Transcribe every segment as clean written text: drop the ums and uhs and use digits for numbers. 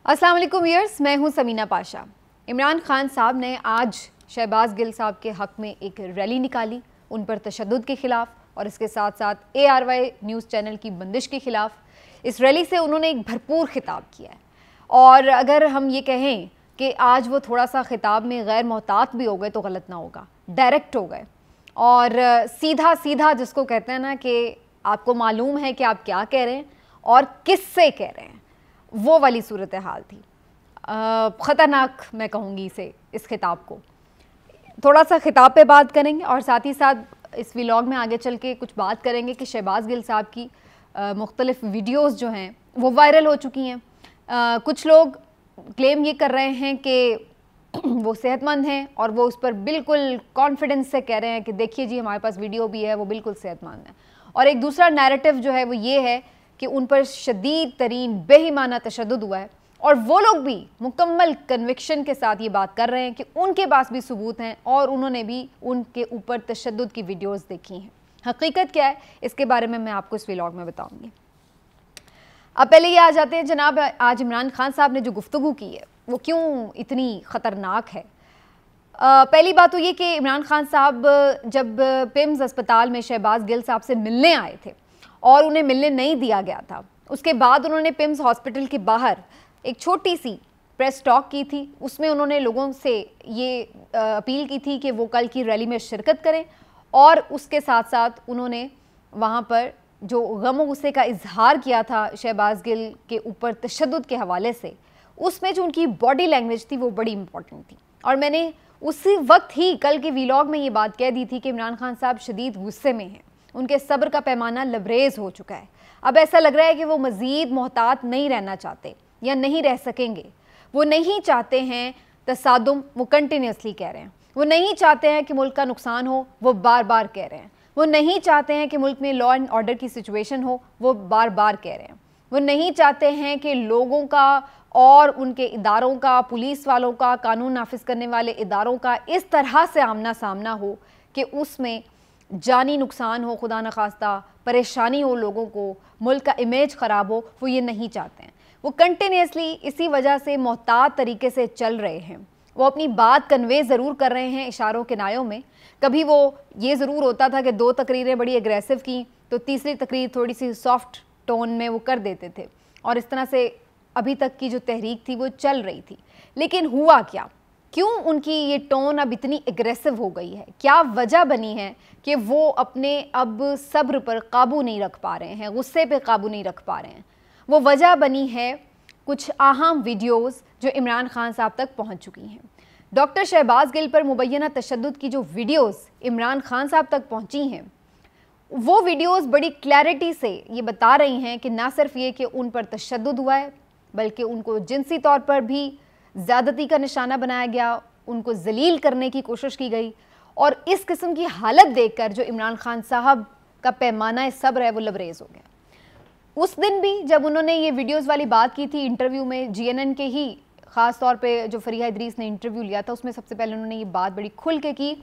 अस्सलाम वालेकुम व्यूअर्स, मैं हूं समीना पाशा। इमरान खान साहब ने आज शहबाज गिल साहब के हक़ में एक रैली निकाली, उन पर तशद्दुद के ख़िलाफ़ और इसके साथ साथ ARY न्यूज़ चैनल की बंदिश के ख़िलाफ़। इस रैली से उन्होंने एक भरपूर ख़िताब किया है और अगर हम ये कहें कि आज वो थोड़ा सा ख़िताब में गैर मोहतात भी हो गए तो गलत ना होगा, डायरेक्ट हो गए और सीधा सीधा जिसको कहते हैं ना कि आपको मालूम है कि आप क्या कह रहे हैं और किससे कह रहे हैं, वो वाली सूरत हाल थी। ख़तरनाक मैं कहूँगी इस खिताब को। थोड़ा सा खिताब पे बात करेंगे और साथ ही साथ इस व्लॉग में आगे चल के कुछ बात करेंगे कि शहबाज गिल साहब की मुख्तलिफ वीडियोस जो हैं वो वायरल हो चुकी हैं। कुछ लोग क्लेम ये कर रहे हैं कि वो सेहतमंद हैं और वो उस पर बिल्कुल कॉन्फिडेंस से कह रहे हैं कि देखिए जी हमारे पास वीडियो भी है, वो बिल्कुल सेहतमंद है। और एक दूसरा नैरेटिव जो है वो ये है कि उन पर शदीद तरीन बेईमाना तशद्दुद हुआ है और वो लोग भी मुकम्मल कन्विक्शन के साथ ये बात कर रहे हैं कि उनके पास भी सबूत हैं और उन्होंने भी उनके ऊपर तशद्दुद की वीडियोस देखी हैं। हकीकत क्या है इसके बारे में मैं आपको इस व्लॉग में बताऊंगी। अब पहले ये आ जाते हैं जनाब, आज इमरान खान साहब ने जो गुफ्तगू की है वो क्यों इतनी ख़तरनाक है। पहली बात तो ये कि इमरान खान साहब जब पिम्स अस्पताल में शहबाज गिल साहब से मिलने आए थे और उन्हें मिलने नहीं दिया गया था, उसके बाद उन्होंने पिम्स हॉस्पिटल के बाहर एक छोटी सी प्रेस टॉक की थी। उसमें उन्होंने लोगों से ये अपील की थी कि वो कल की रैली में शिरकत करें और उसके साथ साथ उन्होंने वहाँ पर जो गम और गुस्से का इजहार किया था शहबाज गिल के ऊपर तशद्दुद के हवाले से, उसमें जो उनकी बॉडी लैंग्वेज थी वो बड़ी इंपॉर्टेंट थी। और मैंने उसी वक्त ही कल के व्लॉग में ये बात कह दी थी कि इमरान खान साहब शदीद गुस्से में हैं, उनके सब्र का पैमाना लबरेज हो चुका है। अब ऐसा लग रहा है कि वो मज़ीद मोहतात नहीं रहना चाहते या नहीं रह सकेंगे। वो नहीं चाहते हैं तसादुम, वो कंटिन्यूसली कह रहे हैं। वो नहीं चाहते हैं कि मुल्क का नुकसान हो, वो बार बार कह रहे हैं। वो नहीं चाहते हैं कि मुल्क में लॉ एंड ऑर्डर की सिचुएशन हो, वो बार बार कह रहे हैं। वो नहीं चाहते हैं कि लोगों का और उनके इदारों का, पुलिस वालों का, कानून नाफिज करने वाले इदारों का इस तरह से आमना सामना हो कि उसमें जानी नुकसान हो, खुदा न खास्ता परेशानी हो लोगों को, मुल्क का इमेज ख़राब हो। वो ये नहीं चाहते हैं। वो कंटिन्यूसली इसी वजह से मोहतात तरीके से चल रहे हैं। वो अपनी बात कन्वे ज़रूर कर रहे हैं इशारों किनायों में। कभी वो ये ज़रूर होता था कि 2 तकरीरें बड़ी एग्रेसिव की तो तीसरी तकरीर थोड़ी सी सॉफ्ट टोन में वो कर देते थे और इस तरह से अभी तक की जो तहरीक थी वो चल रही थी। लेकिन हुआ क्या, क्यों उनकी ये टोन अब इतनी एग्रेसिव हो गई है? क्या वजह बनी है कि वो अपने अब सब्र पर काबू नहीं रख पा रहे हैं, गुस्से पे काबू नहीं रख पा रहे हैं? वो वजह बनी है कुछ अहम वीडियोस जो इमरान खान साहब तक पहुंच चुकी हैं। डॉक्टर शहबाज गिल पर मुबैना तशद्दुद की जो वीडियोस इमरान खान साहब तक पहुंची हैं, वो वीडियोस बड़ी क्लैरिटी से ये बता रही हैं कि ना सिर्फ ये कि उन पर तशद्दुद हुआ है, बल्कि उनको जिनसी तौर पर भी ज़्यादती का निशाना बनाया गया, उनको जलील करने की कोशिश की गई। और इस किस्म की हालत देखकर जो इमरान खान साहब का पैमाना सब्र है वो लबरेज हो गया। उस दिन भी जब उन्होंने ये वीडियोस वाली बात की थी इंटरव्यू में, GNN के ही ख़ास तौर पे जो फरीहा इदरीस ने इंटरव्यू लिया था उसमें सबसे पहले उन्होंने ये बात बड़ी खुल के की।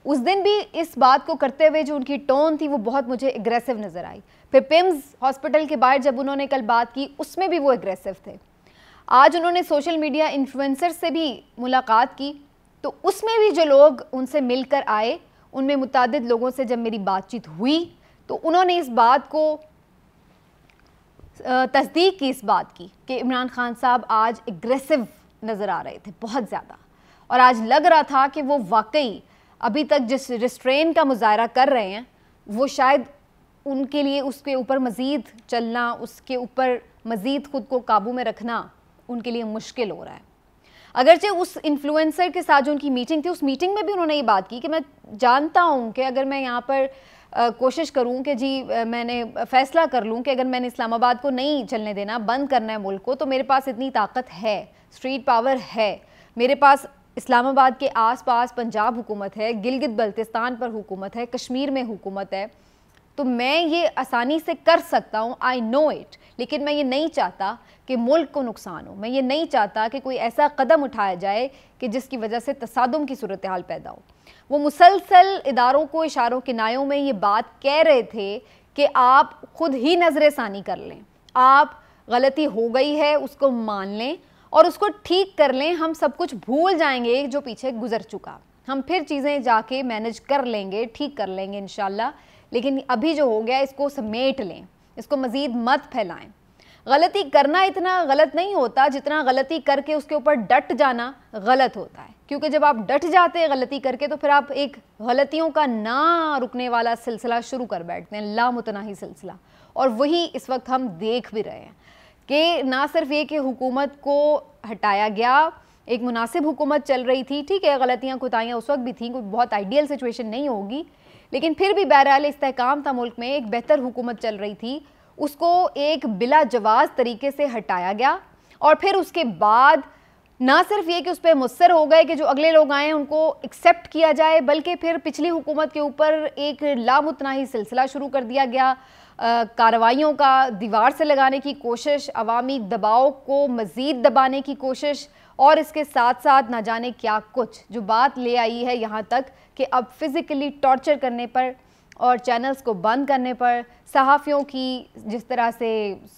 उस दिन भी इस बात को करते हुए जो उनकी टोन थी वो बहुत मुझे एग्रेसिव नज़र आई। फिर पिम्स हॉस्पिटल के बाहर जब उन्होंने कल बात की उसमें भी वो एग्रेसिव थे। आज उन्होंने सोशल मीडिया इन्फ्लुएंसर से भी मुलाकात की तो उसमें भी जो लोग उनसे मिलकर आए उनमें मुतादिद लोगों से जब मेरी बातचीत हुई तो उन्होंने इस बात को तस्दीक की, इस बात की कि इमरान खान साहब आज एग्रेसिव नज़र आ रहे थे बहुत ज़्यादा और आज लग रहा था कि वो वाकई अभी तक जिस रिस्ट्रेन का मुजाहरा कर रहे हैं वो शायद उनके लिए उसके ऊपर मज़ीद चलना, उसके ऊपर मज़ीद ख़ुद को काबू में रखना उनके लिए मुश्किल हो रहा है। अगरचे उस इन्फ्लुएंसर के साथ जो उनकी मीटिंग थी उस मीटिंग में भी उन्होंने ये बात की कि मैं जानता हूँ कि अगर मैं यहाँ पर कोशिश करूँ कि जी मैंने फ़ैसला कर लूँ कि अगर मैंने इस्लामाबाद को नहीं चलने देना, बंद करना है मुल्क को, तो मेरे पास इतनी ताकत है, स्ट्रीट पावर है, मेरे पास इस्लामाबाद के आसपास पंजाब हुकूमत है, गिलगित बल्तिस्तान पर हुकूमत है, कश्मीर में हुकूमत है, तो मैं ये आसानी से कर सकता हूँ, आई नो इट। लेकिन मैं ये नहीं चाहता कि मुल्क को नुकसान हो, मैं ये नहीं चाहता कि कोई ऐसा कदम उठाया जाए कि जिसकी वजह से तसादुम की सूरत हाल पैदा हो। वो मुसलसल इदारों को इशारों किनायों में ये बात कह रहे थे कि आप खुद ही नज़र सानी कर लें, आप गलती हो गई है उसको मान लें और उसको ठीक कर लें, हम सब कुछ भूल जाएंगे जो पीछे गुजर चुका, हम फिर चीज़ें जाके मैनेज कर लेंगे, ठीक कर लेंगे इंशाल्लाह। लेकिन अभी जो हो गया इसको समेट लें, इसको मज़ीद मत फैलाएं। गलती करना इतना गलत नहीं होता जितना गलती करके उसके ऊपर डट जाना गलत होता है, क्योंकि जब आप डट जाते हैं गलती करके तो फिर आप एक गलतियों का ना रुकने वाला सिलसिला शुरू कर बैठते हैं, लामुतनाही सिलसिला। और वही इस वक्त हम देख भी रहे हैं कि ना सिर्फ ये कि हुकूमत को हटाया गया, एक मुनासिब हुकूमत चल रही थी, ठीक है गलतियाँ कोताहियाँ उस वक्त भी थी, कोई बहुत आइडियल सिचुएशन नहीं होगी, लेकिन फिर भी बहरहाल इस्तेहकाम था मुल्क में, एक बेहतर हुकूमत चल रही थी, उसको एक बिला जवाज़ तरीके से हटाया गया। और फिर उसके बाद ना सिर्फ ये कि उस पर मुस्सर हो गए कि जो अगले लोग आए हैं उनको एक्सेप्ट किया जाए, बल्कि फिर पिछली हुकूमत के ऊपर एक लामुतनाही सिलसिला शुरू कर दिया गया, कार्रवाइयों का दीवार से लगाने की कोशिश, अवामी दबाव को मज़ीद दबाने की कोशिश, और इसके साथ साथ ना जाने क्या कुछ, जो बात ले आई है यहाँ तक कि अब फिज़िकली टॉर्चर करने पर और चैनल्स को बंद करने पर, सहाफ़ियों की जिस तरह से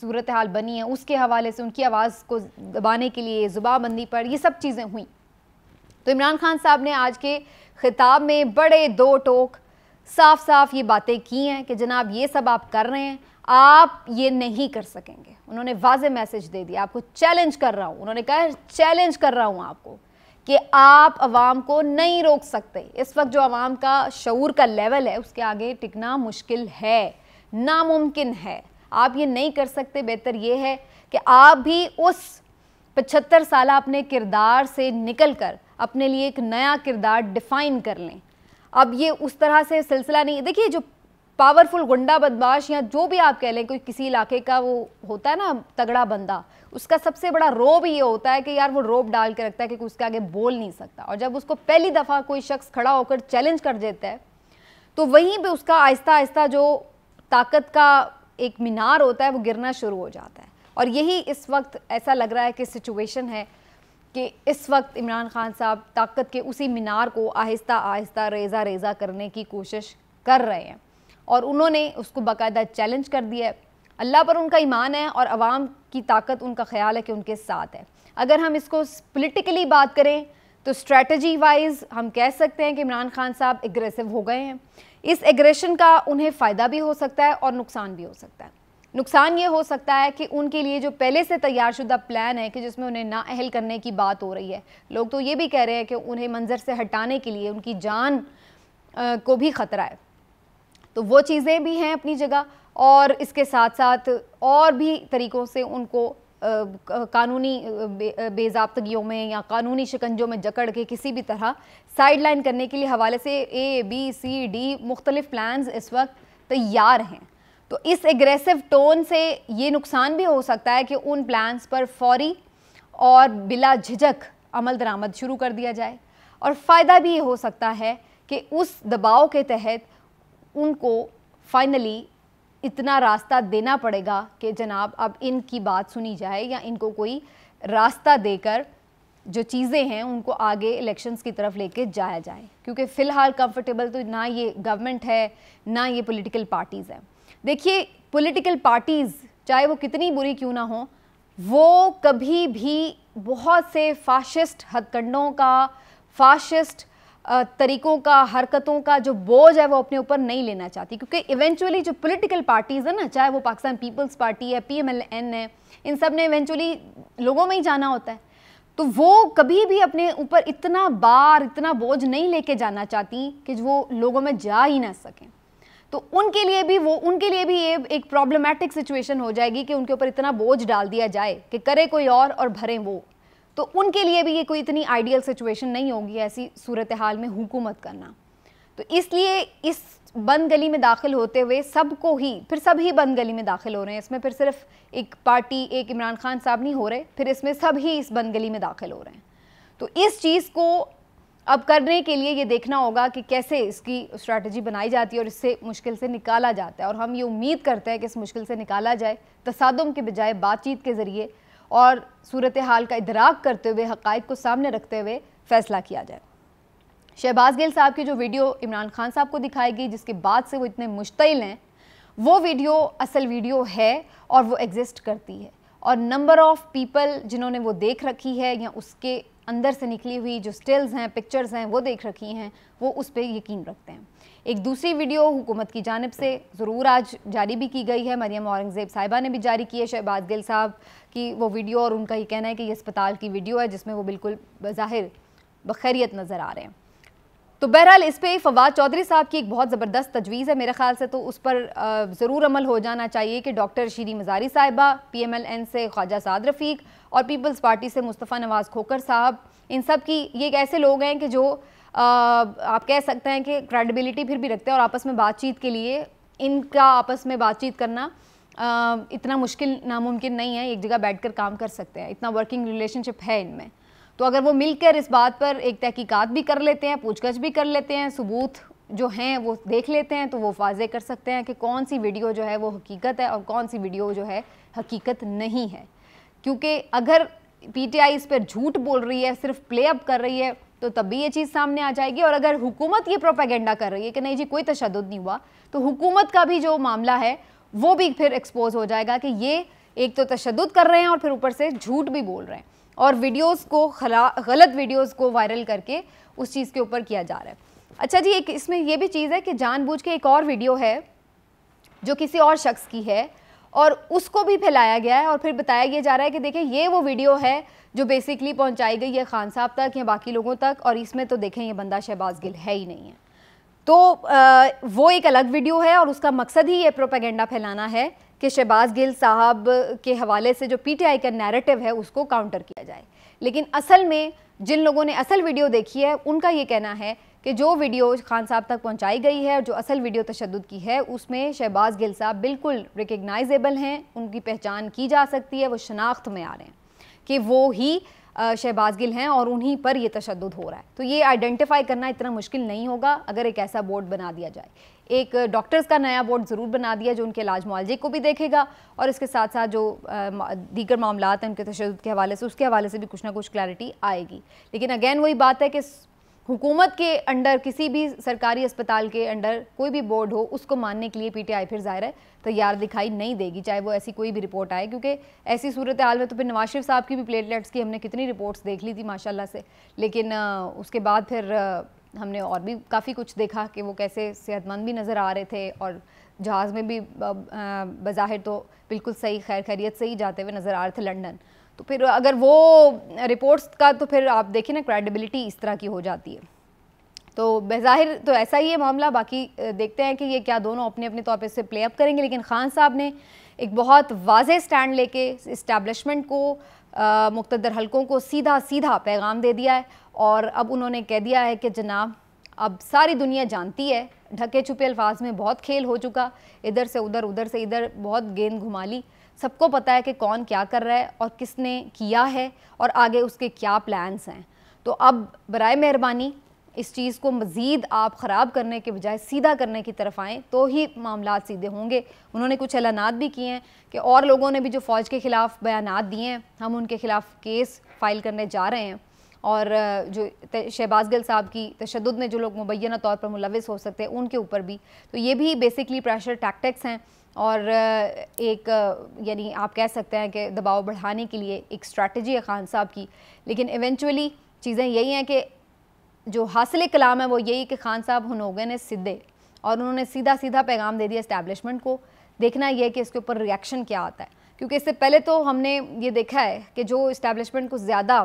सूरत हाल बनी है उसके हवाले से उनकी आवाज़ को दबाने के लिए ज़ुबानबंदी पर, ये सब चीज़ें हुई। तो इमरान खान साहब ने आज के ख़िताब में बड़े दो टोक साफ साफ ये बातें की हैं कि जनाब ये सब आप कर रहे हैं, आप ये नहीं कर सकेंगे। उन्होंने वाज़े मैसेज दे दिया, आपको चैलेंज कर रहा हूँ, उन्होंने कहा चैलेंज कर रहा हूँ आपको कि आप अवाम को नहीं रोक सकते। इस वक्त जो अवाम का शऊर का लेवल है उसके आगे टिकना मुश्किल है, नामुमकिन है, आप ये नहीं कर सकते। बेहतर ये है कि आप भी उस 75 साल अपने किरदार से निकल कर अपने लिए एक नया किरदार डिफ़ाइन कर लें। अब ये उस तरह से सिलसिला नहीं, देखिए जो पावरफुल गुंडा बदमाश या जो भी आप कह लें, कोई किसी इलाके का वो होता है ना तगड़ा बंदा, उसका सबसे बड़ा रोब ये होता है कि यार वो रोब डाल के रखता है कि उसके आगे बोल नहीं सकता, और जब उसको पहली दफ़ा कोई शख्स खड़ा होकर चैलेंज कर देता है तो वहीं पे उसका आहिस्ता आहिस्ता जो ताकत का एक मीनार होता है वो गिरना शुरू हो जाता है। और यही इस वक्त ऐसा लग रहा है कि सिचुएशन है कि इस वक्त इमरान खान साहब ताकत के उसी मीनार को आहिस्ता आहिस्ता रेज़ा रेज़ा करने की कोशिश कर रहे हैं, और उन्होंने उसको बाकायदा चैलेंज कर दिया है। अल्लाह पर उनका ईमान है और अवाम की ताकत उनका ख्याल है कि उनके साथ है। अगर हम इसको पॉलिटिकली बात करें तो स्ट्रैटेजी वाइज हम कह सकते हैं कि इमरान खान साहब एग्रेसिव हो गए हैं। इस एग्रेशन का उन्हें फ़ायदा भी हो सकता है और नुकसान भी हो सकता है। नुकसान ये हो सकता है कि उनके लिए जो पहले से तैयारशुदा प्लान है कि जिसमें उन्हें नाअहल करने की बात हो रही है, लोग तो ये भी कह रहे हैं कि उन्हें मंजर से हटाने के लिए उनकी जान को भी ख़तरा है, तो वो चीज़ें भी हैं अपनी जगह। और इसके साथ साथ और भी तरीक़ों से उनको कानूनी बेज़ाब्तगियों में या कानूनी शिकंजों में जकड़ के किसी भी तरह साइड लाइन करने के लिए हवाले से ABCD मुख्तलिफ प्लान्स इस वक्त तैयार हैं। तो इस एग्रेसिव टोन से ये नुकसान भी हो सकता है कि उन प्लान्स पर फौरी और बिला झिझक अमल दरामद शुरू कर दिया जाए, और फ़ायदा भी ये हो सकता है कि उस दबाव के तहत उनको फाइनली इतना रास्ता देना पड़ेगा कि जनाब अब इनकी बात सुनी जाए, या इनको कोई रास्ता देकर जो चीज़ें हैं उनको आगे इलेक्शंस की तरफ लेके जाया जाए, क्योंकि फ़िलहाल कंफर्टेबल तो ना ये गवर्नमेंट है ना ये पॉलिटिकल पार्टीज़ हैं। देखिए पॉलिटिकल पार्टीज़ चाहे वो कितनी बुरी क्यों ना हो, वो कभी भी बहुत से फाशिस्ट हथकंडों का, फाशिस्ट तरीक़ों का, हरकतों का जो बोझ है वो अपने ऊपर नहीं लेना चाहती, क्योंकि इवेंचुअली जो पॉलिटिकल पार्टीज़ है ना, चाहे वो पाकिस्तान पीपल्स पार्टी है, PMLN है, इन सब ने इवेंचुअली लोगों में ही जाना होता है, तो वो कभी भी अपने ऊपर इतना बार, इतना बोझ नहीं लेके जाना चाहती कि वो लोगों में जा ही ना सकें। तो उनके लिए भी ये एक प्रॉब्लमेटिक सिचुएशन हो जाएगी कि उनके ऊपर इतना बोझ डाल दिया जाए कि करे कोई और भरें वो, तो उनके लिए भी ये कोई इतनी आइडियल सिचुएशन नहीं होगी ऐसी सूरत हाल में हुकूमत करना। तो इसलिए इस बंद गली में दाखिल होते हुए सबको ही, फिर सभी बंद गली में दाखिल हो रहे हैं, इसमें फिर सिर्फ एक पार्टी, एक इमरान खान साहब नहीं हो रहे, फिर इसमें सब ही इस बंद गली में दाखिल हो रहे हैं। तो इस चीज़ को अब करने के लिए ये देखना होगा कि कैसे इसकी स्ट्रैटेजी बनाई जाती है और इससे मुश्किल से निकाला जाता है, और हम ये उम्मीद करते हैं कि इस मुश्किल से निकाला जाए तसादुम के बजाय बातचीत के ज़रिए और सूरत हाल का इदराक करते हुए, हक़ाइक़ को सामने रखते हुए फ़ैसला किया जाए। शहबाज गिल साहब की जो वीडियो इमरान खान साहब को दिखाई गई, जिसके बाद से वो इतने मुश्तिल हैं, वो वीडियो असल वीडियो है और वो एग्जिस्ट करती है, और नंबर ऑफ़ पीपल जिन्होंने वो देख रखी है या उसके अंदर से निकली हुई जो स्टिल्स हैं, पिक्चर्स हैं, वो देख रखी हैं, वो उस पर यकीन रखते हैं। एक दूसरी वीडियो हुकूमत की जानिब से ज़रूर आज जारी भी की गई है, मरियम औरंगज़ेब साहिबा ने भी जारी की है शहबाज गिल साहब की वो वीडियो, और उनका ये कहना है कि ये अस्पताल की वीडियो है जिसमें वो बिल्कुल बज़ाहिर बखैरियत नज़र आ रहे हैं। तो बहरहाल इस पर फवाद चौधरी साहब की एक बहुत ज़बरदस्त तजवीज़ है मेरे ख़्याल से, तो उस पर ज़रूर अमल हो जाना चाहिए कि डॉक्टर शीरी मज़ारी साहिबा, PMLN से ख्वाजा साद रफ़ीक और पीपल्स पार्टी से मुस्तफ़ा नवाज़ खोखर साहब, इन सब की ये एक ऐसे लोग हैं कि जो आप कह सकते हैं कि क्रेडिबिलिटी फिर भी रखते हैं, और आपस में बातचीत के लिए इनका आपस में बातचीत करना इतना मुश्किल नामुमकिन नहीं है, एक जगह बैठ कर काम कर सकते हैं, इतना वर्किंग रिलेशनशिप है इनमें। तो अगर वो मिलकर इस बात पर एक तहकीकात भी कर लेते हैं, पूछगछ भी कर लेते हैं, सबूत जो हैं वो देख लेते हैं, तो वो वाज़े कर सकते हैं कि कौन सी वीडियो जो है वो हकीकत है और कौन सी वीडियो जो है हकीकत नहीं है। क्योंकि अगर PTI इस पर झूठ बोल रही है, सिर्फ प्ले अप कर रही है, तो तब भी ये चीज़ सामने आ जाएगी। और अगर हुकूमत ये प्रोपेगेंडा कर रही है कि नहीं जी कोई तशद्दुद नहीं हुआ, तो हुकूमत का भी जो मामला है वो भी फिर एक्सपोज हो जाएगा कि ये एक तो तशद्दुद कर रहे हैं और फिर ऊपर से झूठ भी बोल रहे हैं, और वीडियोस को गलत वीडियोस को वायरल करके उस चीज़ के ऊपर किया जा रहा है। अच्छा जी, एक इसमें यह भी चीज़ है कि जानबूझ के एक और वीडियो है जो किसी और शख्स की है और उसको भी फैलाया गया है और फिर बताया ये जा रहा है कि देखिए ये वो वीडियो है जो बेसिकली पहुंचाई गई है खान साहब तक या बाकी लोगों तक, और इसमें तो देखें ये बंदा शहबाज गिल है ही नहीं है। तो वो एक अलग वीडियो है और उसका मकसद ही ये प्रोपेगेंडा फैलाना है कि शहबाज गिल साहब के हवाले से जो PTI का नैरेटिव है उसको काउंटर किया जाए। लेकिन असल में जिन लोगों ने असल वीडियो देखी है उनका ये कहना है कि जो वीडियो खान साहब तक पहुंचाई गई है, जो असल वीडियो तशद्दुद की है, उसमें शहबाज गिल साहब बिल्कुल रिकग्नाइजेबल हैं, उनकी पहचान की जा सकती है, वो शनाख्त में आ रहे हैं कि वो ही शहबाज गिल हैं और उन्हीं पर ये तशद्दुद हो रहा है। तो ये आइडेंटिफाई करना इतना मुश्किल नहीं होगा अगर एक ऐसा बोर्ड बना दिया जाए। एक डॉक्टर्स का नया बोर्ड ज़रूर बना दिया जो उनके इलाज मुआलजे को भी देखेगा और इसके साथ साथ जो दीगर मामलात हैं उनके तशद्दुद के हवाले से, उसके हवाले से भी कुछ ना कुछ क्लैरिटी आएगी। लेकिन अगेन वही बात है कि हुकूमत के अंडर किसी भी सरकारी अस्पताल के अंडर कोई भी बोर्ड हो उसको मानने के लिए PTI फिर ज़ाहिर है तैयार दिखाई नहीं देगी, चाहे वो ऐसी कोई भी रिपोर्ट आए, क्योंकि ऐसी सूरत हाल में तो फिर नवाज शरीफ साहब की भी प्लेटलेट्स की हमने कितनी रिपोर्ट्स देख ली थी माशाल्लाह से, लेकिन उसके बाद फिर हमने और भी काफ़ी कुछ देखा कि वो कैसे सेहतमंद भी नज़र आ रहे थे और जहाज़ में भी बज़ाहिर तो बिल्कुल सही खैर खैरियत से ही जाते हुए नज़र आ रहे थे लंदन। तो फिर अगर वो रिपोर्ट्स का तो फिर आप देखिए ना क्रेडिबिलिटी इस तरह की हो जाती है। तो बज़ाहिर तो ऐसा ही है मामला, बाकी देखते हैं कि ये क्या दोनों अपने अपने तौर पे इससे प्ले अप करेंगे। लेकिन खान साहब ने एक बहुत वाज़ेह स्टैंड लेके इस्टेब्लिशमेंट को मुक़्तदर हलकों को सीधा सीधा पैगाम दे दिया है और अब उन्होंने कह दिया है कि जनाब अब सारी दुनिया जानती है, ढके छुपे अल्फाज में बहुत खेल हो चुका, इधर से उधर से इधर बहुत गेंद घुमा ली, सबको पता है कि कौन क्या कर रहा है और किसने किया है और आगे उसके क्या प्लान्स हैं। तो अब बराए मेहरबानी इस चीज़ को मज़ीद आप ख़राब करने के बजाय सीधा करने की तरफ आएँ तो ही मामलात सीधे होंगे। उन्होंने कुछ ऐलानात भी किए हैं कि और लोगों ने भी जो फ़ौज के ख़िलाफ़ बयानात दिए हैं हम उनके ख़िलाफ़ केस फ़ाइल करने जा रहे हैं, और जो शहबाज गिल साहब की तशद्दुद में जो लोग मुबैना तौर पर मुलविस हो सकते हैं उनके ऊपर भी। तो ये भी बेसिकली प्रेशर टैक्टिक्स हैं और एक यानी आप कह सकते हैं कि दबाव बढ़ाने के लिए एक स्ट्रैटेजी है खान साहब की। लेकिन इवेंचुअली चीज़ें यही हैं कि जो हासिल कलाम है वो यही कि खान साहब हो गए ने सीधे और उन्होंने सीधा सीधा पैगाम दे दिया इस्टेब्लिशमेंट को। देखना यह है कि इसके ऊपर रिएक्शन क्या आता है, क्योंकि इससे पहले तो हमने ये देखा है कि जो इस्टेब्लिशमेंट को ज़्यादा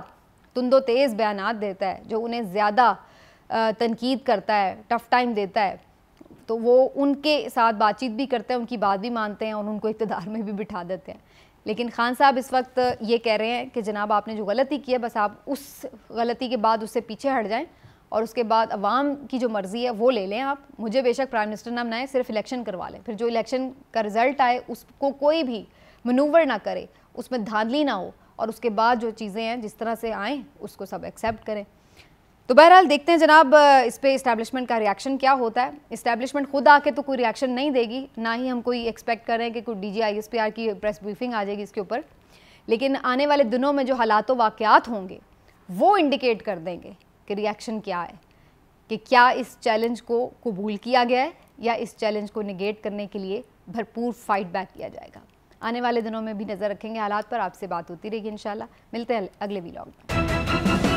तुंदो तेज़ बयानात देता है, जो उन्हें ज़्यादा तनकीद करता है, टफ़ टाइम देता है, तो वो उनके साथ बातचीत भी करते हैं, उनकी बात भी मानते हैं और उनको इक़्तिदार में भी बिठा देते हैं। लेकिन खान साहब इस वक्त ये कह रहे हैं कि जनाब आपने जो गलती की है बस आप उस गलती के बाद उससे पीछे हट जाएं और उसके बाद अवाम की जो मर्ज़ी है वो ले लें आप। मुझे बेशक प्राइम मिनिस्टर ना बनाएं, सिर्फ इलेक्शन करवा लें, फिर जो इलेक्शन का रिज़ल्ट आए उसको कोई भी मनूवर ना करे, उसमें धांधली ना हो और उसके बाद जो चीज़ें हैं जिस तरह से आएँ उसको सब एक्सेप्ट करें। तो बहरहाल देखते हैं जनाब इस पर इस्टेब्लिशमेंट का रिएक्शन क्या होता है। इस्टेब्लिशमेंट खुद आके तो कोई रिएक्शन नहीं देगी, ना ही हम कोई एक्सपेक्ट कर रहे हैं कि कोई DG ISPR की प्रेस ब्रीफिंग आ जाएगी इसके ऊपर, लेकिन आने वाले दिनों में जो हालात व वाक़यात होंगे वो इंडिकेट कर देंगे कि रिएक्शन क्या है, कि क्या इस चैलेंज को कबूल किया गया है या इस चैलेंज को निगेट करने के लिए भरपूर फाइट बैक किया जाएगा। आने वाले दिनों में भी नज़र रखेंगे हालात पर, आपसे बात होती रहेगी इंशाल्लाह। मिलते हैं अगले व्लॉग में।